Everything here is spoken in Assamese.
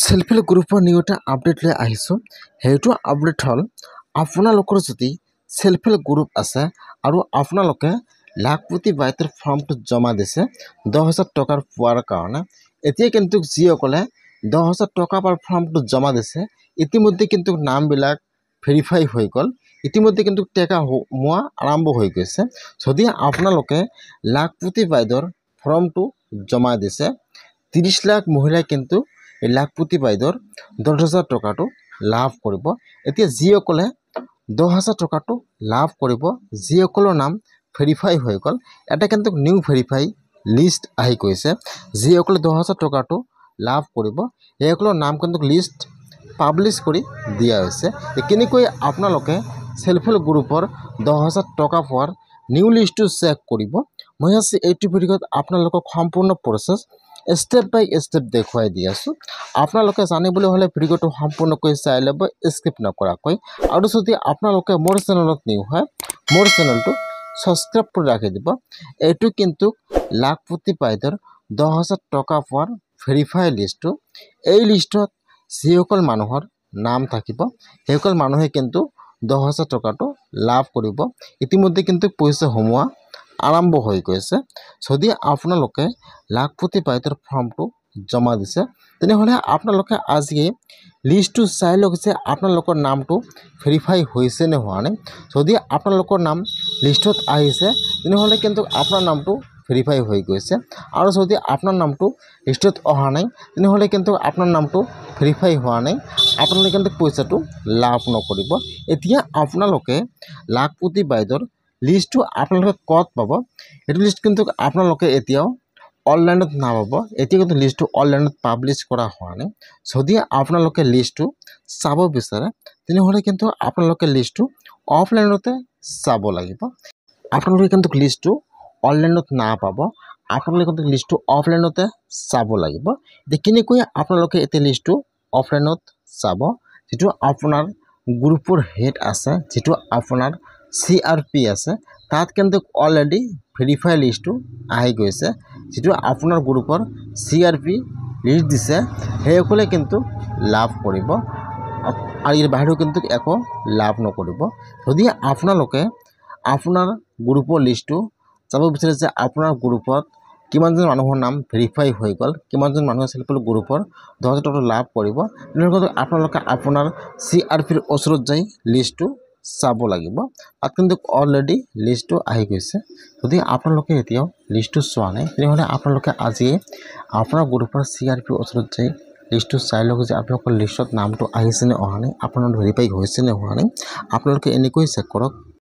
সেলফ হেল্প গ্ৰুপৰ নিউ এটা আপডেট লৈ আহিছোঁ। সেইটো আপডেট হ'ল আপোনালোকৰ যদি সেলফ হেল্প গ্ৰুপ আছে আৰু আপোনালোকে লাখপতি বাইকৰ ফৰ্মটো জমা দিছে 10,000 টকাৰ পোৱাৰ কাৰণে। এতিয়া কিন্তু যিসকলে 10,000 টকা পাৰ ফৰ্মটো জমা দিছে ইতিমধ্যে কিন্তু নামবিলাক ভেৰিফাই হৈ গ'ল। ইতিমধ্যে কিন্তু টেকা সোমোৱা আৰম্ভ হৈ গৈছে। যদি আপোনালোকে লাখপতি বাইকৰ ফৰ্মটো জমা দিছে 30 লাখ মহিলাই কিন্তু লাখপতি বাইকৰ 10,000 টকাটো লাভ কৰিব। এতিয়া যিসকলে 10,000 টকাটো লাভ কৰিব, যিসকলৰ নাম ভেৰিফাই হৈ গ'ল, এটা কিন্তু নিউ ভেৰিফাই লিষ্ট আহি গৈছে। যিসকলে 10,000 টকাটো লাভ কৰিব সেইসকলৰ নাম কিন্তু লিষ্ট পাব্লিছ কৰি দিয়া হৈছে। কেনেকৈ আপোনালোকে সেলফ হেল্প গ্ৰুপৰ 10,000 টকা পোৱাৰ নিউ লিষ্টটো চেক কৰিব, মই আজি এইটো ভিডিঅ'ত আপোনালোকক সম্পূৰ্ণ প্ৰচেছ ষ্টেপ বাই ষ্টেপ দেখুৱাই দি আছোঁ। আপোনালোকে জানিবলৈ হ'লে ভিডিঅ'টো সম্পূৰ্ণকৈ চাই ল'ব, স্কিপ নকৰাকৈ। আৰু যদি আপোনালোকে মোৰ চেনেলত নিউ হয়, মোৰ চেনেলটো ছাবস্ক্ৰাইব কৰি ৰাখি দিব। এইটো কিন্তু লাখপতি বাইকৰ 10,000 টকা পোৱাৰ ভেৰিফাই লিষ্টটো। এই লিষ্টত যিসকল মানুহৰ নাম থাকিব সেইসকল মানুহে কিন্তু 10,000 টকাটো লাভ কৰিব। ইতিমধ্যে কিন্তু পইচা সোমোৱা আৰম্ভ হৈ গৈছে। যদি আপোনালোকে লাখপতি বাইকৰ ফৰ্মটো জমা দিছে তেনেহ'লে আপোনালোকে আজি লিষ্টটো চাই লওক যে আপোনালোকৰ নামটো ভেৰিফাই হৈছে নে হোৱা নাই। যদি আপোনালোকৰ নাম লিষ্টত আহিছে তেনেহ'লে কিন্তু আপোনাৰ নামটো ভেৰিফাই হৈ গৈছে, আৰু যদি আপোনাৰ নামটো লিষ্টত অহা নাই তেনেহ'লে কিন্তু আপোনাৰ নামটো ভেৰিফাই হোৱা নাই, আপোনালোকে কিন্তু পইচাটো লাভ নকৰিব। এতিয়া আপোনালোকে লাখপতি বাইকৰ লিষ্টটো আপোনালোকে ক'ত পাব? এইটো লিষ্ট কিন্তু আপোনালোকে এতিয়াও অনলাইনত নাপাব। এতিয়া কিন্তু লিষ্টটো অনলাইনত পাব্লিছ কৰা হোৱা নাই। যদি আপোনালোকে লিষ্টটো চাব বিচাৰে তেনেহ'লে কিন্তু আপোনালোকে লিষ্টটো অফলাইনতে চাব লাগিব। আপোনালোকে কিন্তু লিষ্টটো অনলাইনত নাপাব, আপোনালোকে কিন্তু লিষ্টটো অফলাইনতে চাব লাগিব। এতিয়া কেনেকৈ আপোনালোকে এতিয়া লিষ্টটো অফলাইনত চাব? যিটো আপোনাৰ গ্ৰুপৰ হেড আছে, যিটো আপোনাৰ CRP আছে, তাত কিন্তু অলৰেডি ভেৰিফাই লিষ্টটো আহি গৈছে। যিটো আপোনাৰ গ্ৰুপৰ CRP লিষ্ট দিছে সেইসকলে কিন্তু লাভ কৰিব, আৰু ইয়াৰ বাহিৰেও কিন্তু একো লাভ নকৰিব। যদি আপোনালোকে আপোনাৰ গ্ৰুপৰ লিষ্টটো চাব বিচাৰে যে আপোনাৰ গ্ৰুপত কিমানজন মানুহৰ নাম ভেৰিফাই হৈ গ'ল, কিমানজন মানুহে সেলফ হেল্প গ্ৰুপৰ 10,000 টকা লাভ কৰিব, তেনেহ'লে আপোনালোকে আপোনাৰ CRPৰ ওচৰত যাই লিষ্টটো চাব লাগিব। তাত কিন্তু অলৰেডি লিষ্টটো আহি গৈছে। যদি আপোনালোকে এতিয়াও লিষ্টটো চোৱা নাই তেনেহ'লে আপোনালোকে আজিয়ে আপোনাৰ গ্ৰুপৰ CRPৰ ওচৰত যাই লিষ্টটো চাই লওক যে আপোনালোকৰ লিষ্টত নামটো আহিছে নে অহা নাই, আপোনাৰ ভেৰিফাই হৈছে নে হোৱা নাই। আপোনালোকে এনেকৈ চেক কৰক